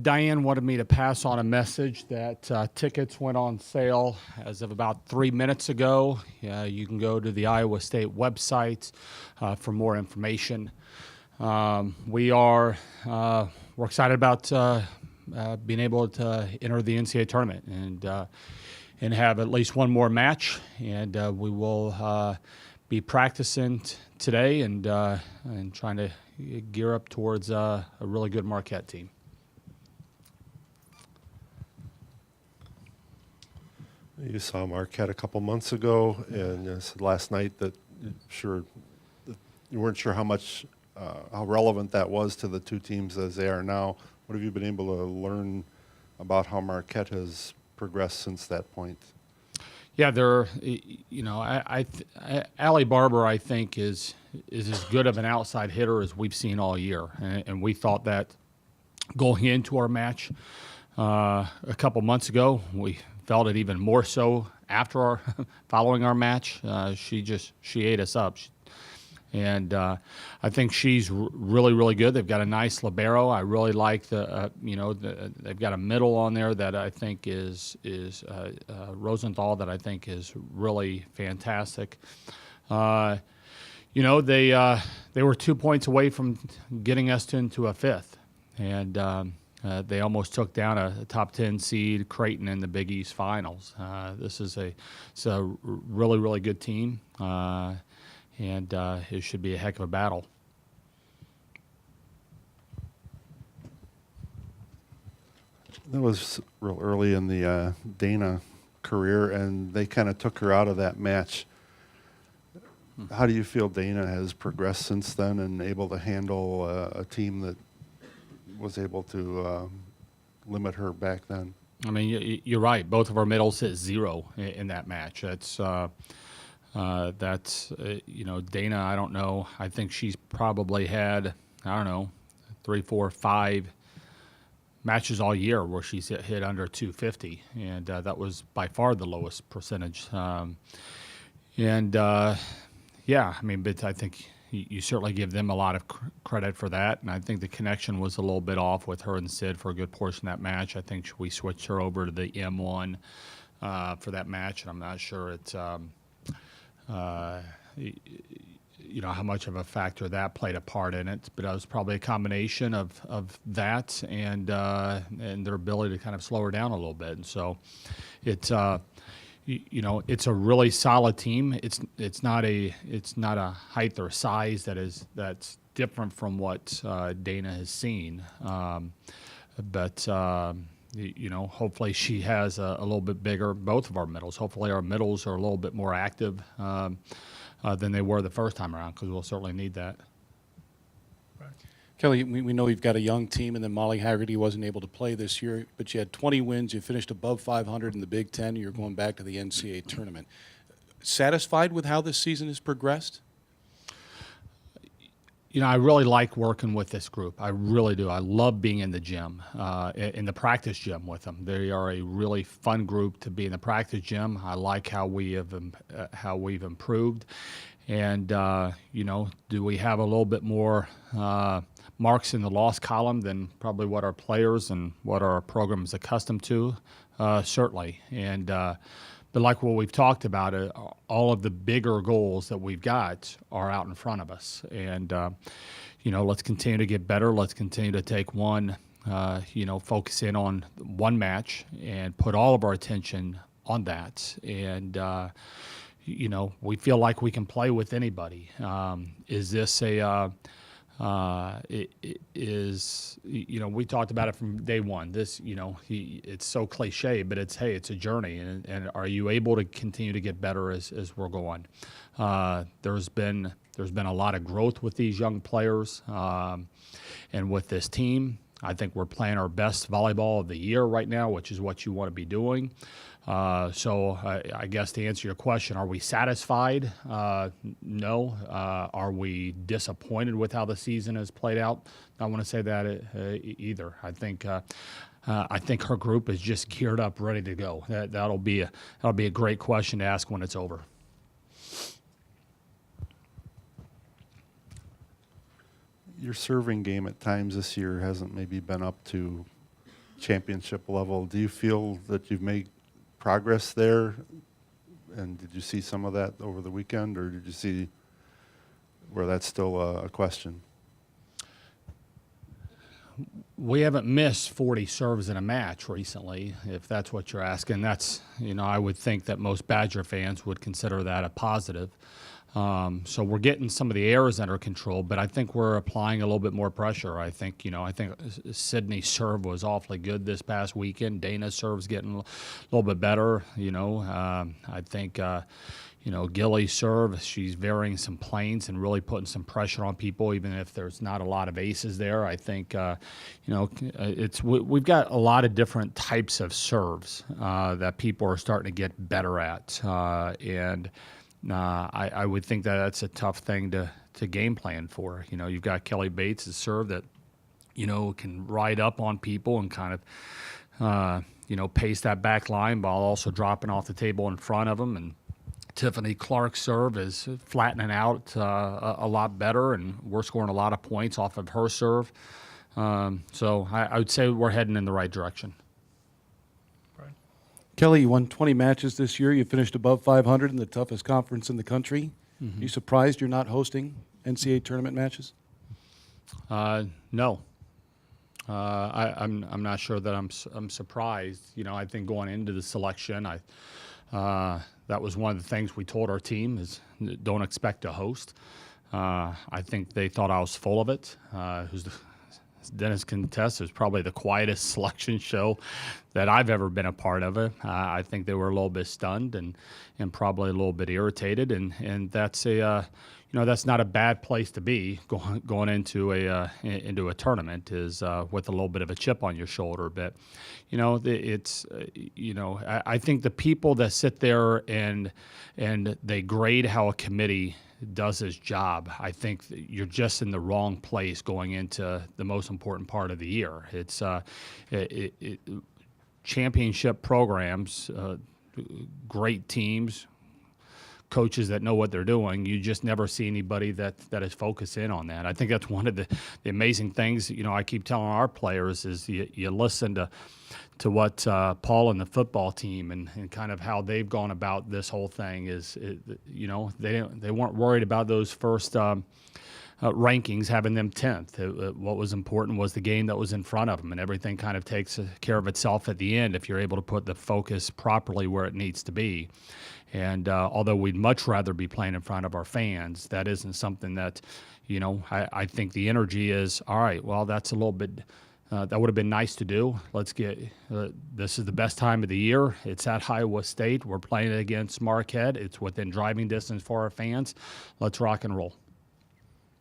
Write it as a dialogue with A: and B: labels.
A: Diane wanted me to pass on a message that tickets went on sale as of about 3 minutes ago. You can go to the Iowa State website for more information. We're excited about being able to enter the NCAA tournament and have at least one more match. And we will be practicing today and trying to gear up towards a really good Marquette team.
B: You saw Marquette a couple months ago, and you said last night that you weren't sure how relevant that was to the two teams as they are now. What have you been able to learn about how Marquette has progressed since that point?
A: Yeah, Allie Barber, I think, is as good of an outside hitter as we've seen all year, and we thought that going into our match a couple months ago. We felt it even more so after following our match. She ate us up. And I think she's really, really good. They've got a nice libero. I really like they've got a middle on there that I think is Rosenthal that I think is really fantastic. They were 2 points away from getting us into a fifth, and they almost took down a top 10 seed, Creighton, in the Big East Finals. This is a really, really good team. And it should be a heck of a battle.
B: That was real early in the Dana career, and they kind of took her out of that match. How do you feel Dana has progressed since then and able to handle a team that was able to limit her back then?
A: I mean, you're right. Both of our middles hit 0 in that match. Dana, I don't know. I think she's probably had, 3, 4, 5 matches all year where she's hit under 250, and that was by far the lowest percentage. But I think you certainly give them a lot of credit for that, and I think the connection was a little bit off with her and Sid for a good portion of that match. I think we switched her over to the M1 for that match, and I'm not sure it's how much of a factor that played a part in it, but it was probably a combination of that and their ability to kind of slow her down a little bit. And so it's it's a really solid team. It's not a height or size that's different from what Dana has seen, but hopefully she has a little bit bigger. Both of our middles. Hopefully our middles are a little bit more active than they were the first time around, because we'll certainly need that.
C: Kelly, we know you've got a young team, and then Molly Haggerty wasn't able to play this year, but you had 20 wins. You finished above 500 in the Big Ten. You're going back to the NCAA tournament. Satisfied with how this season has progressed?
A: I really like working with this group. I really do. I love being in the gym, in the practice gym with them. They are a really fun group to be in the practice gym. I like how we've improved. And, do we have a little bit more marks in the loss column than probably what our players and what our program is accustomed to? Certainly. And but like what we've talked about, all of the bigger goals that we've got are out in front of us. And, let's continue to get better. Let's continue to take one, focus in on one match and put all of our attention on that. And, we feel like we can play with anybody. Is this we talked about it from day one. This, it's so cliche, but it's a journey. And are you able to continue to get better as we're going? There's been a lot of growth with these young players and with this team. I think we're playing our best volleyball of the year right now, which is what you want to be doing. So I guess to answer your question, are we satisfied? No. Are we disappointed with how the season has played out? I don't want to say that either. I think her group is just geared up, ready to go. That'll be a great question to ask when it's over.
B: Your serving game at times this year hasn't maybe been up to championship level. Do you feel that you've made progress there? And did you see some of that over the weekend, or did you see where that's still a question?
A: We haven't missed 40 serves in a match recently, if that's what you're asking. That's, I would think that most Badger fans would consider that a positive. So we're getting some of the errors under control, but I think we're applying a little bit more pressure. I think Sydney's serve was awfully good this past weekend. Dana's serve's getting a little bit better. I think Gilly's serve, she's varying some planes and really putting some pressure on people, even if there's not a lot of aces there. I think, we've got a lot of different types of serves that people are starting to get better at. I would think that that's a tough thing to game plan for. You've got Kelly Bates' serve that, can ride up on people and kind of, pace that back line while also dropping off the table in front of them. And Tiffany Clark's serve is flattening out a lot better, and we're scoring a lot of points off of her serve. So I would say we're heading in the right direction.
C: Kelly, you won 20 matches this year. You finished above 500 in the toughest conference in the country.
A: Mm-hmm.
C: Are you surprised you're not hosting NCAA tournament matches?
A: No. I'm not sure that I'm surprised. I think going into the selection, that was one of the things we told our team is don't expect to host. I think they thought I was full of it. Dennis can attest, it was probably the quietest selection show that I've ever been a part of. It. I think they were a little bit stunned and probably a little bit irritated, and that's that's not a bad place to be going into a tournament is with a little bit of a chip on your shoulder. But I think the people that sit there and they grade how a committee does his job, I think that you're just in the wrong place going into the most important part of the year. It's championship programs, great teams, coaches that know what they're doing. You just never see anybody that is focused in on that. I think that's one of the amazing things, I keep telling our players is you listen to what Paul and the football team and kind of how they've gone about this whole thing is, they weren't worried about those first rankings, having them 10th. What was important was the game that was in front of them, and everything kind of takes care of itself at the end if you're able to put the focus properly where it needs to be. And although we'd much rather be playing in front of our fans, that isn't something that, I think the energy is, all right, well, that's a little bit, that would have been nice to do. Let's get, this is the best time of the year. It's at Iowa State. We're playing against Marquette. It's within driving distance for our fans. Let's rock and roll.